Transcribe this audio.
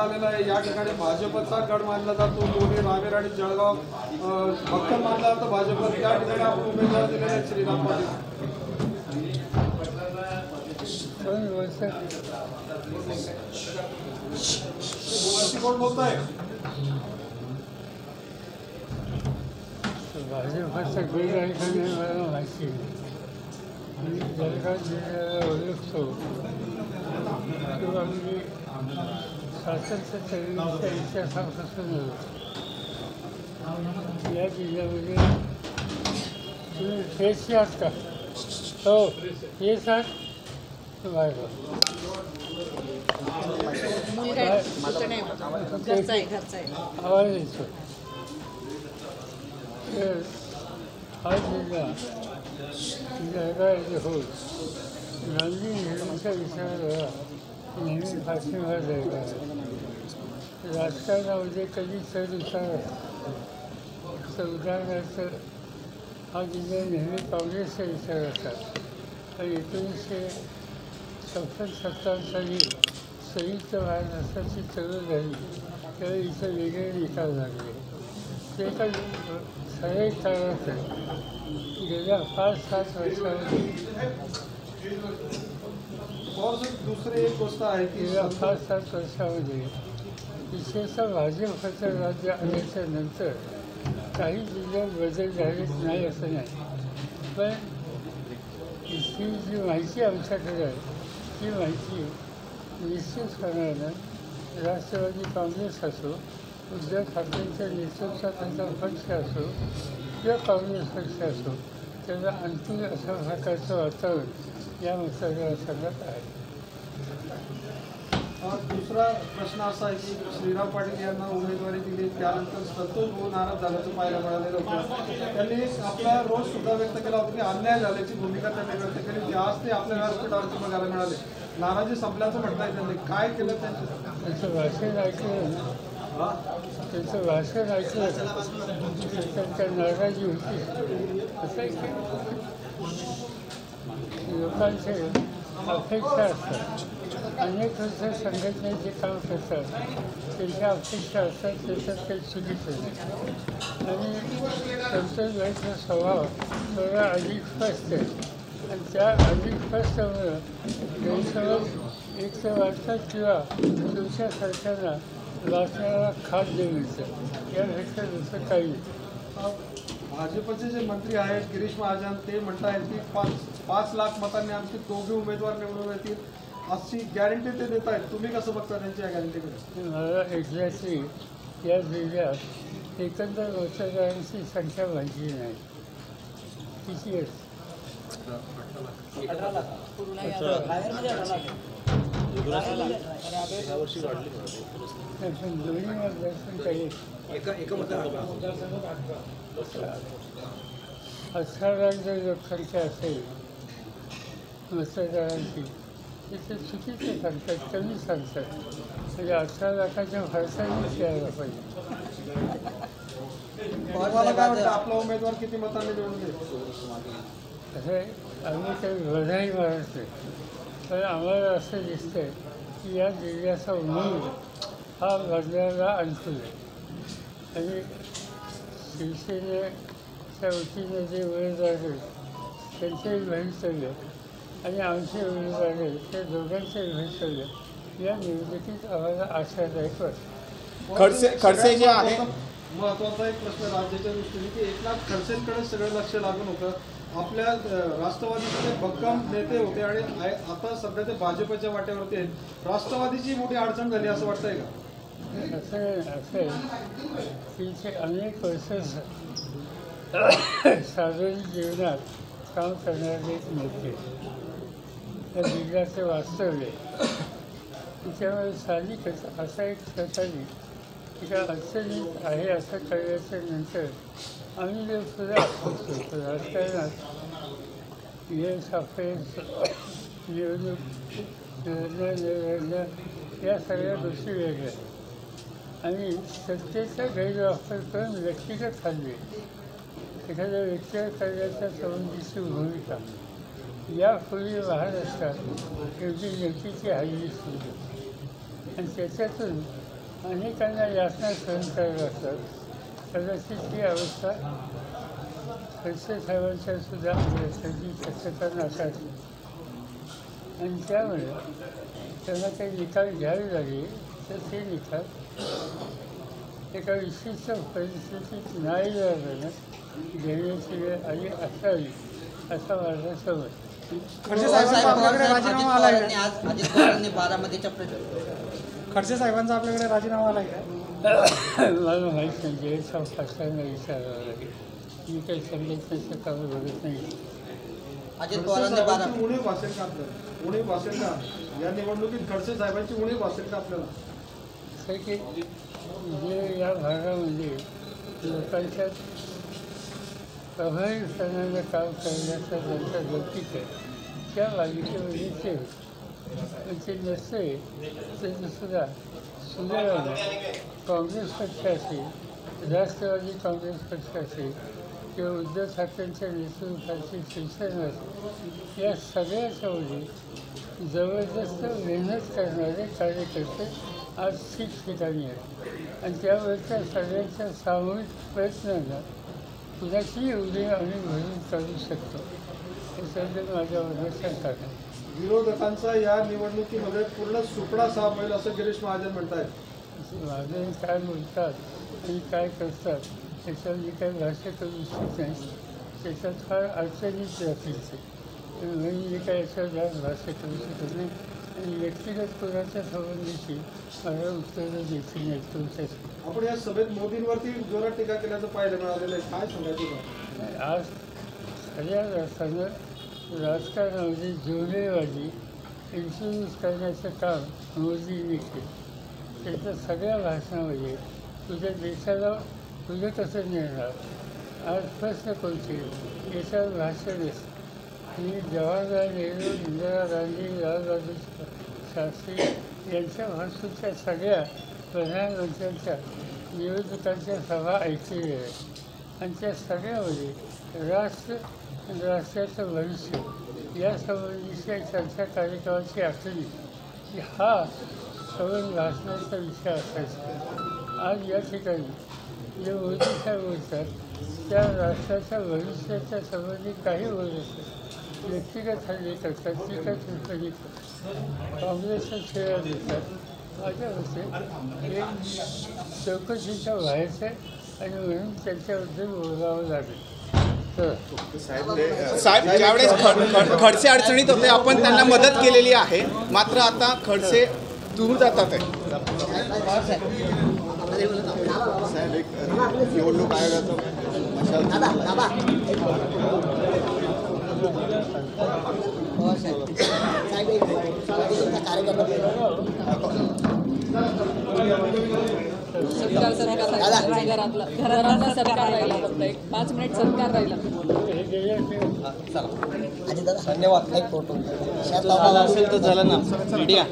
मिळालेला आहे। या ठिकाणी भाजपचा गड मानला जातो। दोन्ही रावेर आणि जळगाव भक्कम मानला जातो भाजप। या ठिकाणी आपण उमेदवार दिलेले आहेत श्रीराम पाटील। कोण बोलताय? भाजपचा गड आहे का नाही मला माहिती नाही। मी जळगाव जिल्ह्याला ओळखतो किंवा मी स्वातंत्र्य चळवळीच्या इतिहासापासून या जिल्ह्यामध्ये तुम्ही फ्रेशची आहात का? हो हेच आहात बाहेर आवाज येतो। हा जिल्हा जळगाव होत गांधी नेहरूंच्या विचाराला नेहमी पाठिंबा द्यायला आहे। राजकारणामध्ये कधी चढ उतार असतो। उदाहरणार्थ हा जिल्हा नेहमी काँग्रेसचा विचार असतात आणि 1967 साली संयुक्त महाराष्ट्राची चळवळ झाली त्यावेळी इथं वेगळे निकाल लागले। ते एका सरळ कारणात गेल्या 5-7 वर्षामध्ये दुसरी एक गोष्ट आहे की गेल्या 5-7 वर्षामध्ये विशेषतः भाजपचं राज्य आल्याच्या नंतर काही जिल्ह्यात बदल झालेच नाही असं नाही, पण ही जी माहिती आमच्याकडे आहे ती माहिती निश्चितपणानं राष्ट्रवादी काँग्रेस असो, उद्धव ठाकरेंच्या नेतृत्वाचा पक्ष असो किंवा काँग्रेस पक्ष असो, त्याला अंतिम अशा प्रकारचं वातावरण या मतदारसंघात आहे। दुसरा प्रश्न असा आहे की श्रीराम पाटील यांना उमेदवारी दिली त्यानंतर संतोष भाऊ नाराज झाल्याचं पाहायला मिळालेलं होतं। त्यांनी आपला रोष सुद्धा व्यक्त केला होता की अन्याय झाल्याची भूमिका त्यांनी व्यक्त केली होती। आज ते आपल्या व्यासपीठावरती बघायला मिळाले। नाराजी संपल्याचं म्हणताय त्यांनी, काय केलं त्यांचं भाषण ऐकलं, त्यांचं भाषण ऐकलं त्यांच्या नाराजी होती असं लोकांचे अपेक्षा असतात। अनेक वर्ष संघटनेचे काम करतात, त्यांच्या अपेक्षा असतात, त्याच्यात काही चुकीचं नाही। आणि संतोष भाईचा स्वभाव थोडा अधिक स्पष्ट आहे आणि त्या अधिक स्पष्टमुळं गैरसमज एक तर वाटतात किंवा तुमच्या सरकारला वाचण्याला खाद्य मिळतं, यापेक्षा दुसरं काही नाही। भाजपचे जे मंत्री आहेत गिरीश महाजन ते म्हणत आहेत की 5 लाख मतांनी आमचे दोघे उमेदवार निवडून येतील अशी गॅरंटी ते देत आहेत। तुम्ही कसं बघता त्यांची या गॅरंटीकडे? मला एक्झॅक्टली या जिल्ह्यात एकंदर मतदारांची संख्या माहिती नाही किती आहे। 18 लाख दोन्ही मतदारसंघ काही 18 जर लोकसंख्या असेल मतदारांची ते चुकीचं सांगतात, कमी सांगतात। म्हणजे 18 लाखाच्या फरसानेच यायला पाहिजे। तुम्हाला काय वाटतं आपला उमेदवार किती मतांनी निवडून येईल? असं आम्ही काही बधाई मारत नाही, पण आम्हाला असं दिसतंय की या जिल्ह्याचा मूळ हा बदलायला अनुकूल आहे आणि शिवसेनेच्या वतीने जे उमेदवार आहेत त्यांचेही भवितव्य आणि आमचे उमेदवार आहेत त्या दोघांचे भवितव्य या निवडणुकीत आम्हाला आशादायक वाटतं। खडसे जे आहे महत्त्वाचा एक प्रश्न राज्याच्या दृष्टीने की एकनाथ खडसेंकडे सगळं लक्ष लागून होतं। आपल्या राष्ट्रवादीचे भक्कम नेते होते आणि आता सध्या ते भाजपच्या वाट्यावरती आहेत। राष्ट्रवादीची मोठी अडचण झाली असं वाटतंय का? असं तिथे अनेक वर्ष सार्वजनिक जीवनात काम करणारे एक नेते या जिल्ह्याचं वास्तव्य त्याच्यामुळे साहजिकच असा एक प्रकारे तिच्या अडचणीत आहे असं कळल्याच्या नंतर आम्ही जे सुद्धा होतो राजकारणात यश अपयश निवडणूक या सगळ्या गोष्टी वेगळ्या आणि सत्तेचा गैरवापर करून व्यक्तिगत हल्ले एखाद्या व्यक्तीवर करण्याच्या संबंधीची भूमिका यापूर्वी महाराष्ट्रात एवढी नेमकीची हल्ली सुरू आणि त्याच्यातून अनेकांना यातना सहन करायला लागतात. कदाचित ही अवस्था खडसे साहेबांच्या सुद्धा असण्याची शक्यता नाकारली आणि त्यामुळे त्यांना काही निकाल घ्यावे लागले तर ते निकाल एका विशिष्ट परिस्थितीत नाईलाजाने घेण्याची वेळ आली असावी असा माझा समज. खडसे साहेबांचा आपल्याकडे राजीनामा आला आहे. आज अजित पवारांनी बारामतीच्या खडसे साहेबांचा आपल्याकडे राजीनामा आला आहे. मला माहीत नाही. जयसाव फासलांना विचारावं लागेल. मी काही संघटनेचं काम बघत नाही. अजित पवारांनी उणीव भासेल का आपल्याला? उणीव भासेल का या निवडणुकीत? खडसे साहेबांची उणीव भासेल का आपल्याला? असं की जे या भागामध्ये लोकांच्या प्रभावीपणानं काम करण्याचा त्यांचा लौकिक आहे त्या मालिकेमध्ये ते होते. पण ते नसते तरी सुद्धा सुदैवाने काँग्रेस पक्ष असेल, राष्ट्रवादी काँग्रेस पक्ष असेल किंवा उद्धव ठाकरेंच्या नेतृत्वाची शिवसेना असेल, या सगळ्याच्यामध्ये जबरदस्त मेहनत करणारे कार्यकर्ते आज ठिकठिकाणी आहेत आणि त्यावरच्या सगळ्यांच्या सामूहिक प्रयत्नांना कुणाची उदय आम्ही भरून काढू शकतो हे सध्या माझ्यावर शंका नाही. विरोधकांचा या निवडणुकीमध्ये पूर्ण सुपडा साफ होईल असं गिरीश महाजन म्हणतायत. महाजन काय बोलतात आणि काय करतात त्याच्यावर मी काही भाष्य करू इच्छित नाही. त्याच्यात फार अडचणीच राहतील ते म्हणून मी काय याच्यावर जास्त भाष्य करू शकत नाही आणि व्यक्तिगत कोणाच्या संबंधीची मला उत्तरं देखील नाही तुमच्यासाठी. आपण या सभेत मोदींवरती जोरात टीका केल्याचं पाहायला मिळालेलं आहे. काय सांगायचं? आज खऱ्या अर्थानं राजकारणामध्ये जोडेबाजी इन्फ्लुअन्स करण्याचं काम मोदींनी केलं. त्याच्या सगळ्या भाषणामध्ये तुझ्या देशाला तुझं कसं नेणार, आज प्रश्न कोणते याच्यावर भाषण असतं. आणि जवाहरलाल नेहरू, इंदिरा गांधी, लालबहादूर शास्त्री यांच्या भाषेच्या सगळ्या प्रधानमंत्र्यांच्या निवडणुकांच्या सभा ऐकलेल्या आहेत आणि त्या सगळ्यामध्ये राष्ट्राचं भविष्य या संबंधीच्या चर्चा कार्यक्रमाची आखणी की हा सगळं भाषणाचा विषय असायचा. आज या ठिकाणी जे मोदी साहेब बोलतात त्या राष्ट्राच्या भविष्याच्या संबंधी काही बोलत असतात. व्यक्तिगत हल्ले करतात, टीका टिप्पणी करतात, काँग्रेसचा छेडा देतात. माझ्या मते हे चौकशीच्या बाहेरचं आहे आणि म्हणून त्यांच्याबद्दल बोलावं लागेल. साहेब ज्यावेळेस खडसे अडचणीत होते आपण त्यांना मदत केलेली आहे, मात्र आता खडसे दूर जातात आहे. साहेब एक निवडणूक आयोगाचं घरातला सरकार राहिला फक्त एक 5 मिनिट सरकार राहिला. धन्यवाद. असेल तर झालं ना मीडिया.